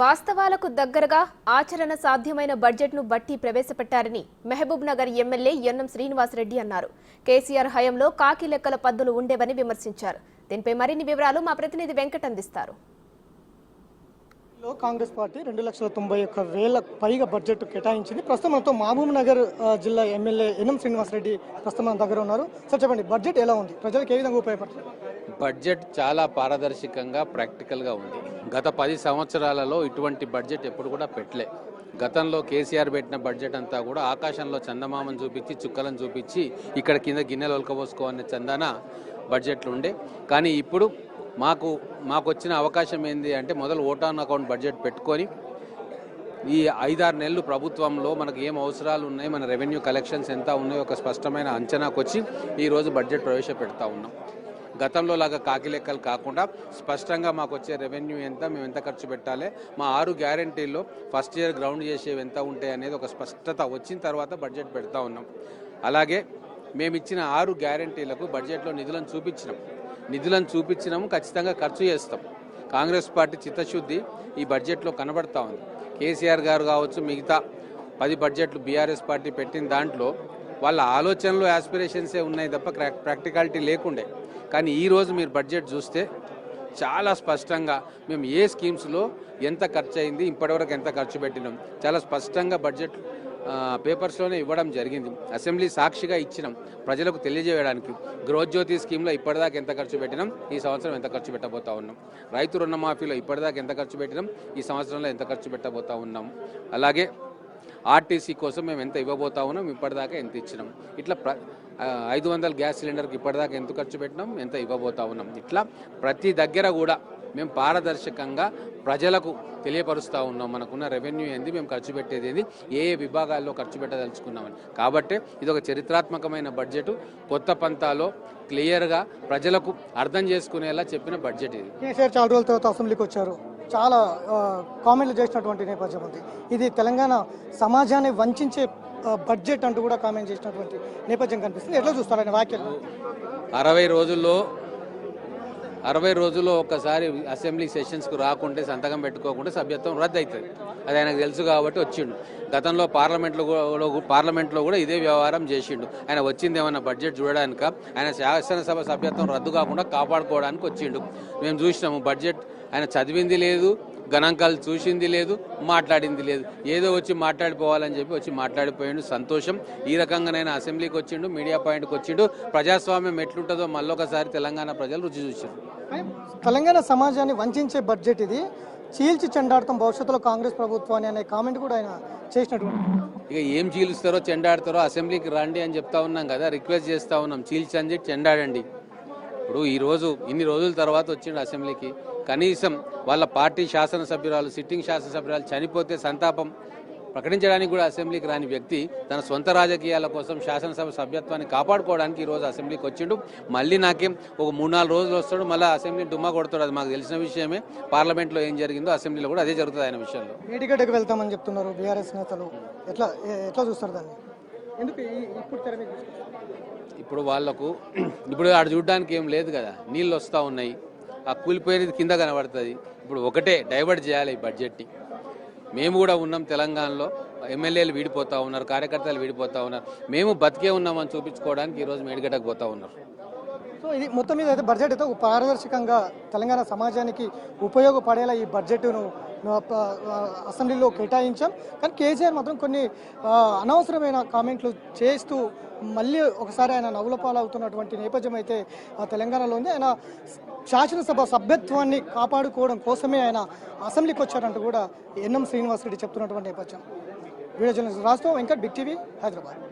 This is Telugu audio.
వాస్తవాలకు దగ్గరగా ఆచరణ సాధ్యమైన బడ్జెట్ను బట్టి ప్రవేశపెట్టారని మహబూబ్ నగర్ ఎమ్మెల్యే యన్నం శ్రీనివాసరెడ్డి అన్నారు. కేసీఆర్ హయాంలో కాకి లెక్కల పద్దులు ఉండేవని విమర్శించారు. దీనిపై మరిన్ని వివరాలు మా ప్రతినిధి వెంకట్ అందిస్తారు. కాంగ్రెస్ పార్టీ 2,91,000 పైగా బడ్జెట్ కేటాయించింది. ప్రస్తుతం మనతో మహబూబ్ నగర్ జిల్లా ఎమ్మెల్యే యన్నం శ్రీనివాసరెడ్డి ప్రస్తుతం మన దగ్గర ఉన్నారు. సార్ చెప్పండి, బడ్జెట్ ఎలా ఉంది, ప్రజలకు ఏ విధంగా ఉపయోగపడుతుంది? బడ్జెట్ చాలా పారదర్శకంగా ప్రాక్టికల్గా ఉంది. గత 10 సంవత్సరాలలో ఇటువంటి బడ్జెట్ ఎప్పుడు కూడా పెట్టలే. గతంలో కేసీఆర్ పెట్టిన బడ్జెట్ అంతా కూడా ఆకాశంలో చందమామను చూపించి చుక్కలను చూపించి ఇక్కడ కింద గిన్నెలు ఒలకబోసుకో అనే చందాన బడ్జెట్లు ఉండే. కానీ ఇప్పుడు మాకు వచ్చిన అవకాశం ఏంది అంటే మొదలు ఓట్ ఆన్ అకౌంట్ బడ్జెట్ పెట్టుకొని ఈ 5-6 నెలలు ప్రభుత్వంలో మనకు ఏం అవసరాలు ఉన్నాయి, మన రెవెన్యూ కలెక్షన్స్ ఎంత ఉన్నాయో ఒక స్పష్టమైన అంచనాకు వచ్చి ఈరోజు బడ్జెట్ ప్రవేశపెడతా ఉన్నాం. గతంలో లాగా కాకి లెక్కలు కాకుండా స్పష్టంగా మాకు వచ్చే రెవెన్యూ ఎంత, మేము ఎంత ఖర్చు పెట్టాలి, మా 6 గ్యారంటీల్లో ఫస్ట్ ఇయర్ గ్రౌండ్ చేసేవి ఎంత ఉంటాయి అనేది ఒక స్పష్టత వచ్చిన తర్వాత బడ్జెట్ పెడతా ఉన్నాం. అలాగే మేము ఇచ్చిన 6 గ్యారంటీలకు బడ్జెట్లో నిధులను చూపించినాము, ఖచ్చితంగా ఖర్చు చేస్తాం. కాంగ్రెస్ పార్టీ చిత్తశుద్ధి ఈ బడ్జెట్లో కనబడతా ఉంది. కేసీఆర్ గారు కావచ్చు, మిగతా 10 బడ్జెట్లు బీఆర్ఎస్ పార్టీ పెట్టిన దాంట్లో వాళ్ళ ఆలోచనలు యాస్పిరేషన్సే ఉన్నాయి తప్ప ప్రాక్టికాలిటీ లేకుండే. కానీ ఈరోజు మీరు బడ్జెట్ చూస్తే చాలా స్పష్టంగా మేము ఏ స్కీమ్స్లో ఎంత ఖర్చు అయింది, ఇప్పటివరకు ఎంత ఖర్చు పెట్టినాం చాలా స్పష్టంగా బడ్జెట్ పేపర్స్లోనే ఇవ్వడం జరిగింది. అసెంబ్లీ సాక్షిగా ఇచ్చినాం ప్రజలకు తెలియజేయడానికి. గృహజ్యోతి స్కీమ్లో ఇప్పటిదాకా ఎంత ఖర్చు పెట్టినాం, ఈ సంవత్సరం ఎంత ఖర్చు పెట్టబోతా ఉన్నాం. రైతు రుణమాఫీలో ఇప్పటిదాకా ఎంత ఖర్చు పెట్టినాం, ఈ సంవత్సరంలో ఎంత ఖర్చు పెట్టబోతా ఉన్నాం. అలాగే ఆర్టీసీ కోసం మేము ఎంత ఇవ్వబోతా ఉన్నాం, ఇప్పటిదాకా ఎంత ఇచ్చినాం. ఇట్లా 500 గ్యాస్ సిలిండర్కి ఇప్పటిదాకా ఎంత ఖర్చు పెట్టినాం, ఎంత ఇవ్వబోతా ఉన్నాం. ఇట్లా ప్రతి దగ్గర కూడా మేము పారదర్శకంగా ప్రజలకు తెలియపరుస్తూ ఉన్నాం. మనకున్న రెవెన్యూ ఏంది, మేము ఖర్చు పెట్టేది ఏంది, ఏ విభాగాల్లో ఖర్చు పెట్టదలుచుకున్నామని. కాబట్టి ఇది ఒక చరిత్రాత్మకమైన బడ్జెట్. కొత్త పంతాలో క్లియర్గా ప్రజలకు అర్థం చేసుకునేలా చెప్పిన బడ్జెట్ ఇది. కేసీఆర్ చాలా రోజుల తర్వాత అసెంబ్లీకి వచ్చారు, చాలా కామెంట్లు చేసినటువంటి నేపథ్యం ఉంది. ఇది తెలంగాణ సమాజాన్ని వంచే బడ్జెట్ అంటూ కూడా కామెంట్ చేసినటువంటి నేపథ్యం కనిపిస్తుంది. ఎట్లా చూస్తారని వ్యాఖ్యలు? 60 రోజుల్లో ఒక్కసారి అసెంబ్లీ సెషన్స్కు రాకుంటే, సంతకం పెట్టుకోకుంటే సభ్యత్వం రద్దు అవుతుంది. అది ఆయనకు తెలుసు కాబట్టి వచ్చిండు. గతంలో పార్లమెంట్లో కూడా ఇదే వ్యవహారం చేసిండు. ఆయన వచ్చింది ఏమన్నా బడ్జెట్ చూడడానిక, ఆయన శాసనసభ సభ్యత్వం రద్దు కాకుండా కాపాడుకోవడానికి వచ్చిండు. మేము చూసినాము బడ్జెట్ ఆయన చదివింది లేదు, గణాంకాలు చూసింది లేదు, మాట్లాడింది లేదు. ఏదో వచ్చి మాట్లాడిపోవాలని చెప్పి వచ్చి మాట్లాడిపోయిండు. సంతోషం. ఈ రకంగానైనా అసెంబ్లీకి వచ్చిండు, మీడియా పాయింట్కి వచ్చిండు. ప్రజాస్వామ్యం ఎట్లుంటుందో మళ్ళొకసారి తెలంగాణ ప్రజలు రుచి చూశారు. తెలంగాణ సమాజాన్ని వంచే బడ్జెట్ ఇది, చీల్చి చెండాడతాం భవిష్యత్తులో కాంగ్రెస్ ప్రభుత్వాన్ని అనే కామెంట్ కూడా ఆయన చేసినటువంటి. ఇక ఏం చీలుస్తారో చెండాడతారో అసెంబ్లీకి రండి అని చెప్తా ఉన్నాం కదా, రిక్వెస్ట్ చేస్తూ ఉన్నాం. చీల్చండి, చెండాడండి. ఇప్పుడు ఈరోజు ఇన్ని రోజుల తర్వాత వచ్చిండు అసెంబ్లీకి. కనీసం వాళ్ళ పార్టీ శాసనసభ్యురాలు, సిట్టింగ్ శాసనసభ్యురాలు చనిపోతే సంతాపం ప్రకటించడానికి కూడా అసెంబ్లీకి రాని వ్యక్తి తన సొంత రాజకీయాల కోసం శాసనసభ సభ్యత్వాన్ని కాపాడుకోవడానికి ఈరోజు అసెంబ్లీకి వచ్చిండు. మళ్ళీ నాకేం ఒక 3-4 రోజులు వస్తాడు, మళ్ళీ అసెంబ్లీ డుమ్మా కొడతాడు. అది మాకు తెలిసిన విషయమే. పార్లమెంట్లో ఏం జరిగిందో అసెంబ్లీలో కూడా అదే జరుగుతుంది ఆయన విషయంలో. ఏటిగడ్డకు వెళ్తామని చెప్తున్నారు బీఆర్ఎస్ నేతలు. ఎట్లా చూస్తారు దాన్ని? ఎందుకు ఇప్పుడు వాళ్లకు ఇప్పుడు ఆడ చూడడానికి ఏం లేదు కదా, నీళ్ళు వస్తూ ఉన్నాయి, ఆ కూలిపోయేది కింద కనబడుతుంది. ఇప్పుడు ఒకటే డైవర్ట్ చేయాలి ఈ బడ్జెట్ని. మేము కూడా ఉన్నాం తెలంగాణలో, ఎమ్మెల్యేలు వీడిపోతూ ఉన్నారు, కార్యకర్తలు వీడిపోతూ ఉన్నారు. మేము బతికే ఉన్నామని చూపించుకోవడానికి ఈరోజు మేడిగడ్డకు పోతూ ఉన్నారు. సో ఇది మొత్తం మీద అయితే బడ్జెట్ అయితే పారదర్శకంగా తెలంగాణ సమాజానికి ఉపయోగపడేలా ఈ బడ్జెట్ను అసెంబ్లీలో కేటాయించాం. కానీ కేసీఆర్ మాత్రం కొన్ని అనవసరమైన కామెంట్లు చేస్తూ మళ్ళీ ఒకసారి ఆయన నవ్వుల పాలవుతున్నటువంటి నేపథ్యం అయితే తెలంగాణలో ఉంది. ఆయన శాసనసభ సభ్యత్వాన్ని కాపాడుకోవడం కోసమే ఆయన అసెంబ్లీకి వచ్చారంటూ కూడా యన్నం శ్రీనివాసరెడ్డి చెప్తున్నటువంటి నేపథ్యం. వీడియో జర్నలిస్ట్ రాస్తూ వెంకట్, బిగ్ టీవీ, హైదరాబాద్.